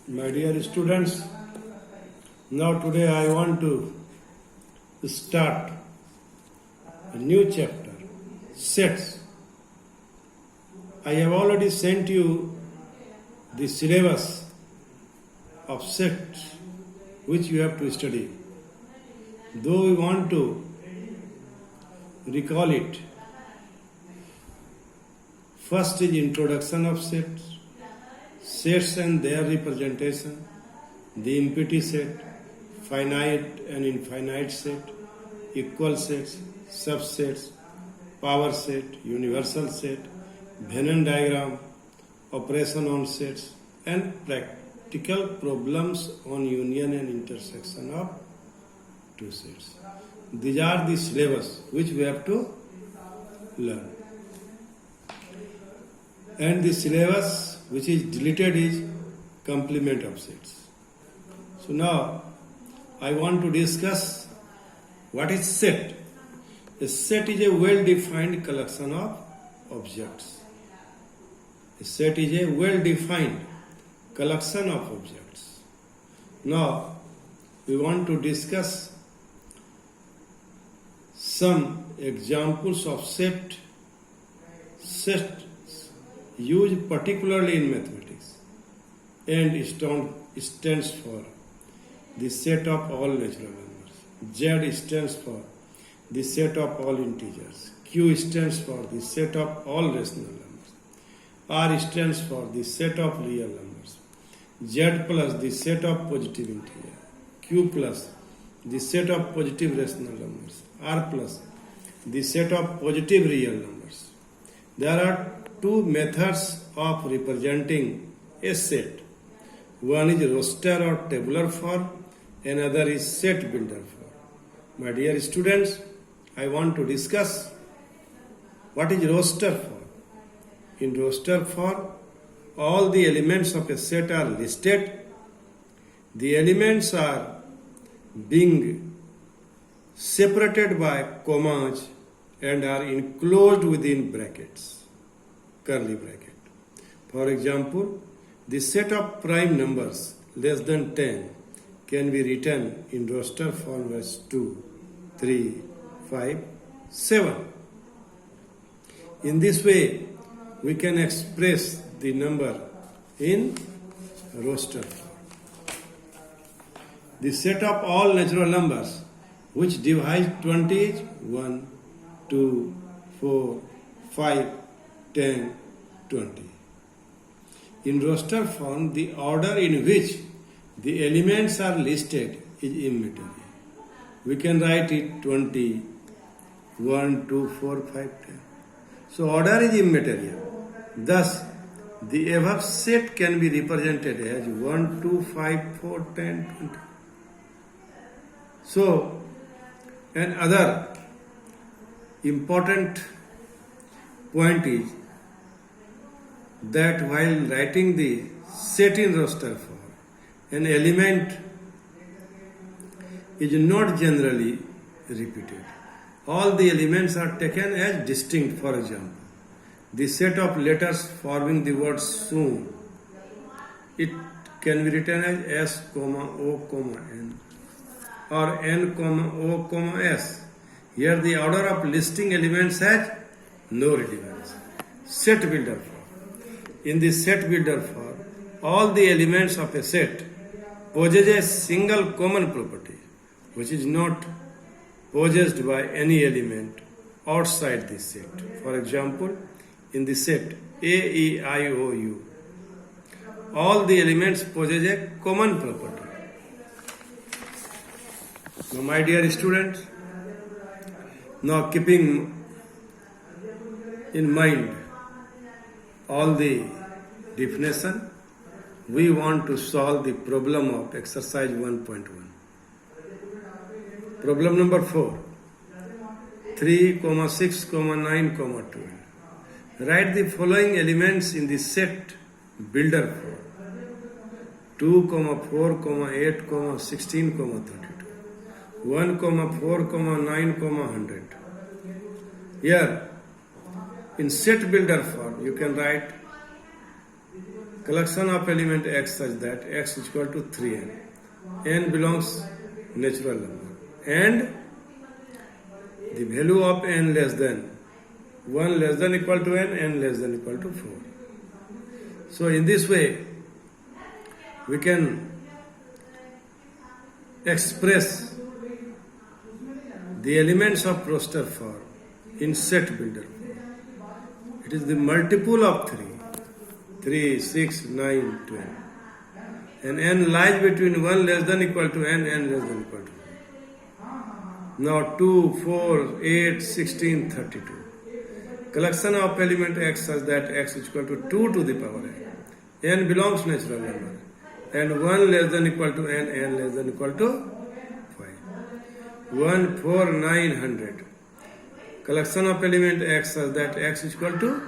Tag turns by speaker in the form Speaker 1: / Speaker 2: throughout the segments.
Speaker 1: My dear students, now today I want to start a new chapter, sets. I have already sent you the syllabus of sets which you have to study. Though we want to recall it, first is introduction of sets and their representation, the empty set, finite and infinite set, equal sets, subsets, power set, universal set, Venn diagram, operation on sets, and practical problems on union and intersection of two sets. These are the syllabus which we have to learn. And the syllabus which is deleted is complement of sets. So now I want to discuss what is set. A set is a well-defined collection of objects. A set is a well-defined collection of objects. Now we want to discuss some examples of sets used particularly in mathematics and stands for the set of all natural numbers. Z stands for the set of all integers. Q stands for the set of all rational numbers. R stands for the set of real numbers. Z plus the set of positive integer. Q plus the set of positive rational numbers. R plus the set of positive real numbers. There are two methods of representing a set. One is roster or tabular form, another is set builder form. My dear students, I want to discuss what is roster form. In roster form, all the elements of a set are listed. The elements are being separated by commas and are enclosed within brackets. Curly bracket. For example, the set of prime numbers less than 10 can be written in roster form as 2, 3, 5, 7. In this way, we can express the number in roster form. The set of all natural numbers which divides 20 is 1, 2, 4, 5, 10, 20. In roster form, the order in which the elements are listed is immaterial. We can write it 20, 1, 2, 4, 5, 10. So order is immaterial. Thus, the above set can be represented as 1, 2, 5, 4, 10, 20. So, another important point is that while writing the set in roster form, an element is not generally repeated. All the elements are taken as distinct. For example, the set of letters forming the word soon, it can be written as S, O, N or N, O, S. Here the order of listing elements has no relevance. Set builder form. In the set builder form, all the elements of a set possess a single common property which is not possessed by any element outside this set. For example, in the set A, E, I, O, U, all the elements possess a common property. Now, my dear students, now keeping in mind all the definition, we want to solve the problem of exercise 1.1. Problem number 4. 3, 6, 9, 12. Write the following elements in the set builder form. 2, 4, 8, 16, 32. 1, 4, 9, 100. Here, in set builder form, you can write collection of element x such that x is equal to 3n. n belongs natural number. And the value of n less than 1 less than equal to n less than equal to 4. So in this way, we can express the elements of roster form in set builder form. It is the multiple of 3, 6, 9, 12. And n lies between 1 less than equal to n less than equal to 4. Now 2, 4, 8, 16, 32. Collection of element x such that x is equal to 2 to the power n. N belongs natural number. And 1 less than equal to n less than equal to 5. 1, 4, 900. Collection of element x such that x is equal to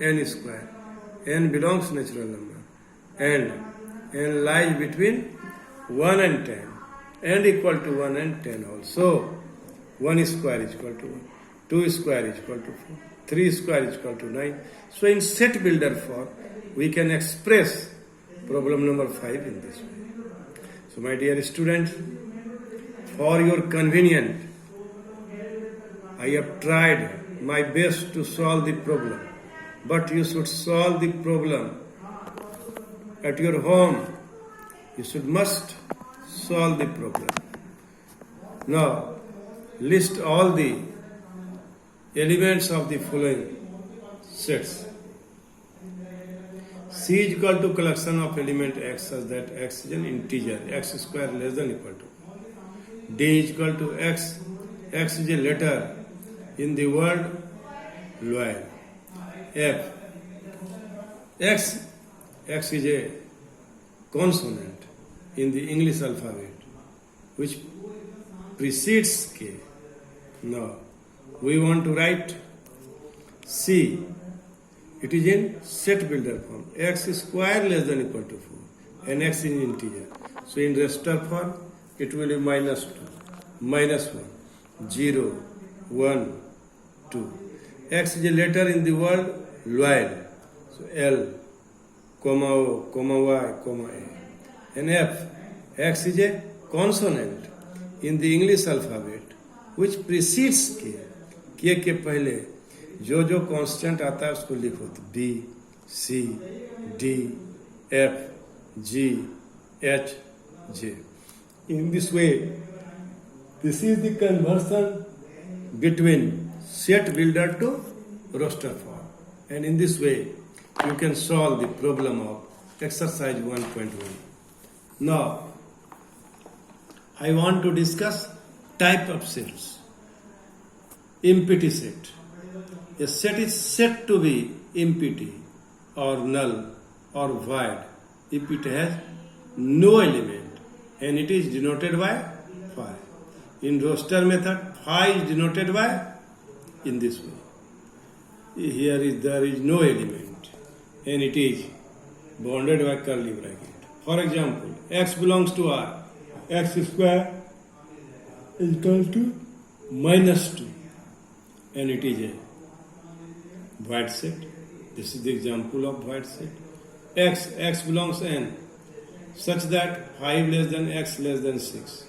Speaker 1: n square. N belongs natural number. And n lies between 1 and 10. And equal to 1 and 10 also. 1 square is equal to 1. 2 square is equal to 4. 3 square is equal to 9. So in set builder form, we can express problem number 5 in this way. So my dear students, for your convenience, I have tried my best to solve the problem. But you should solve the problem at your home. You must solve the problem. Now, list all the elements of the following sets. C is equal to collection of element x such that x is an integer, x square less than equal to. D is equal to x. X is a letter in the word loyal. F. X is a consonant in the English alphabet which precedes K. Now, we want to write C. It is in set builder form. X square less than equal to 4 and x is an integer. So in raster form, it will be minus 2, minus 1, 0, 1, 2. X is a letter in the word loyal. So L, comma O, comma Y, comma A. And F. X is a consonant in the English alphabet which precedes K. K के पहले जो constant आता है उसको लिखो तो B, C, D, F, G, H, J. In this way, this is the conversion between set builder to roster form. And in this way, you can solve the problem of exercise 1.1. Now, I want to discuss type of sets. Empty set. A set is said to be empty or null or void if it has no element and it is denoted by phi. In roster method, phi is denoted by in this way. There is no element and it is bounded by curly bracket. For example, x belongs to R. X square is equal to minus 2 and it is a void set. This is the example of void set. X belongs to n such that 5 less than x less than 6.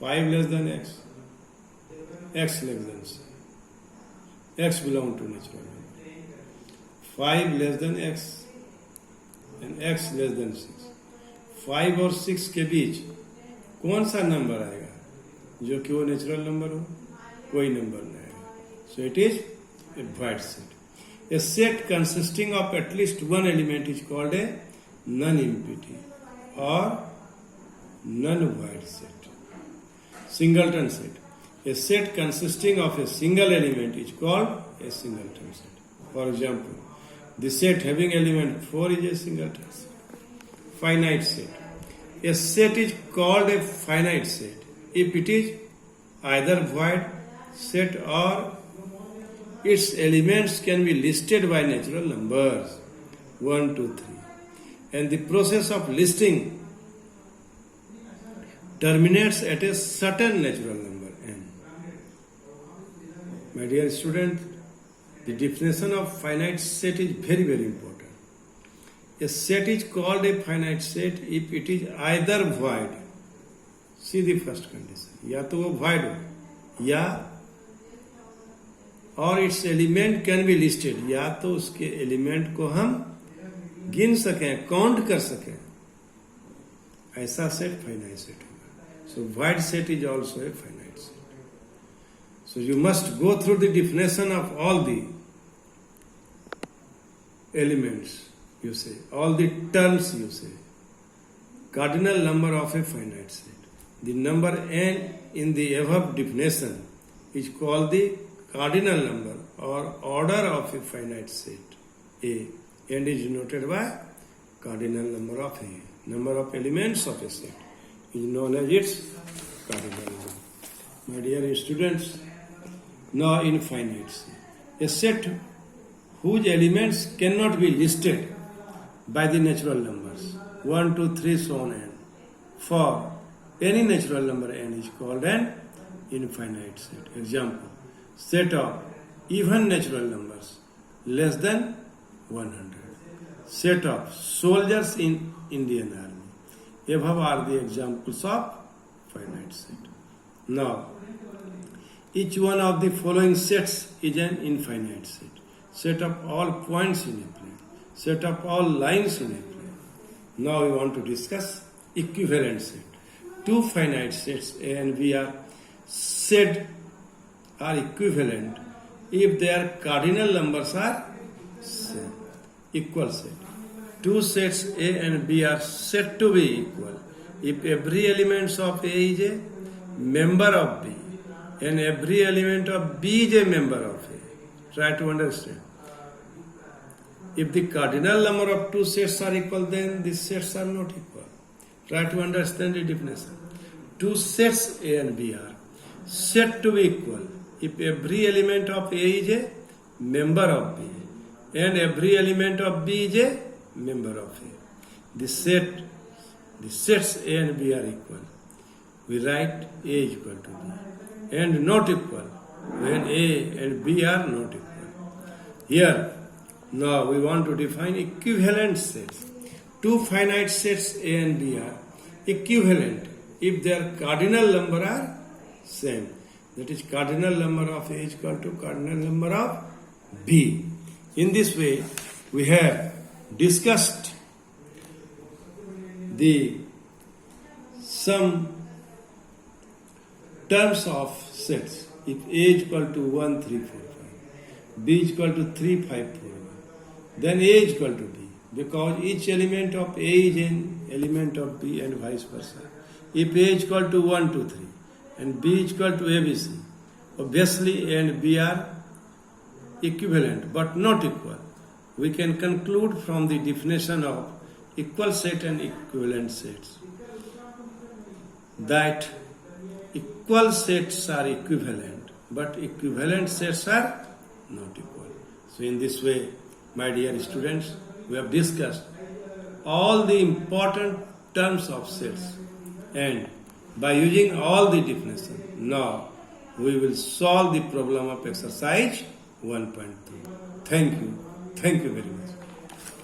Speaker 1: 5 less than x less than 6. X belongs to natural number. 5 less than x and x less than 6. 5 और 6 के बीच कौन सा number आएगा जो कि वो natural number हो? कोई नंबर नहीं आएगा. So it is a void set. A set consisting of at least one element is called a non-empty or non-void set. Singleton set. A set consisting of a single element is called a singleton set. For example, the set having element 4 is a singleton set. Finite set. A set is called a finite set if it is either void set or its elements can be listed by natural numbers 1, 2, 3. And the process of listing terminates at a certain natural number n. My dear student, the definition of finite set is very, very important. A set is called a finite set if it is either void. See the first condition. या तो वो void हो या और its element can be listed, या तो उसके element को हम गिन सकें, काउंट कर सकें, ऐसा सेट फाइनाइट सेट होगा. सो void set is also a finite set. So you must go through the definition of all the elements, you say, all the terms, you say. Cardinal number of a finite set. The number n in the above definition is called the cardinal number or order of a finite set A, and is denoted by cardinal number of A. Number of elements of a set is known as its cardinal number. My dear students, now in finite set, a set whose elements cannot be listed by the natural numbers 1, 2, 3, so on n. For any natural number n is called an infinite set. Example, set of even natural numbers less than 100. Set of soldiers in Indian Army. Above are the examples of finite set. Now, each one of the following sets is an infinite set. Set of all points in a plane. Set of all lines in a plane. Now we want to discuss equivalent set. Two finite sets A and B are said are equivalent if their cardinal numbers are same. Equal set. Two sets A and B are said to be equal if every element of A is a member of B and every element of B is a member of A. Try to understand. If the cardinal number of two sets are equal, then these sets are not equal. Try to understand the definition. Two sets A and B are said to be equal if every element of A is a member of B and every element of B is a member of A. The sets A and B are equal. We write A is equal to B, and not equal when A and B are not equal. Here, now we want to define equivalent sets. Two finite sets A and B are equivalent if their cardinal number are same. That is, cardinal number of A is equal to cardinal number of B. In this way, we have discussed some terms of sets. If A is equal to 1, 3, 4, 5, B is equal to 3, 5, 4, 1, then A is equal to B, because each element of A is an element of B and vice versa. If A is equal to 1, 2, 3 and B is equal to ABC, obviously A and B are equivalent but not equal. We can conclude from the definition of equal set and equivalent sets that equal sets are equivalent but equivalent sets are not equal. So in this way, my dear students, we have discussed all the important terms of sets, and by using all the definition, now we will solve the problem of exercise 1.3. Thank you very much.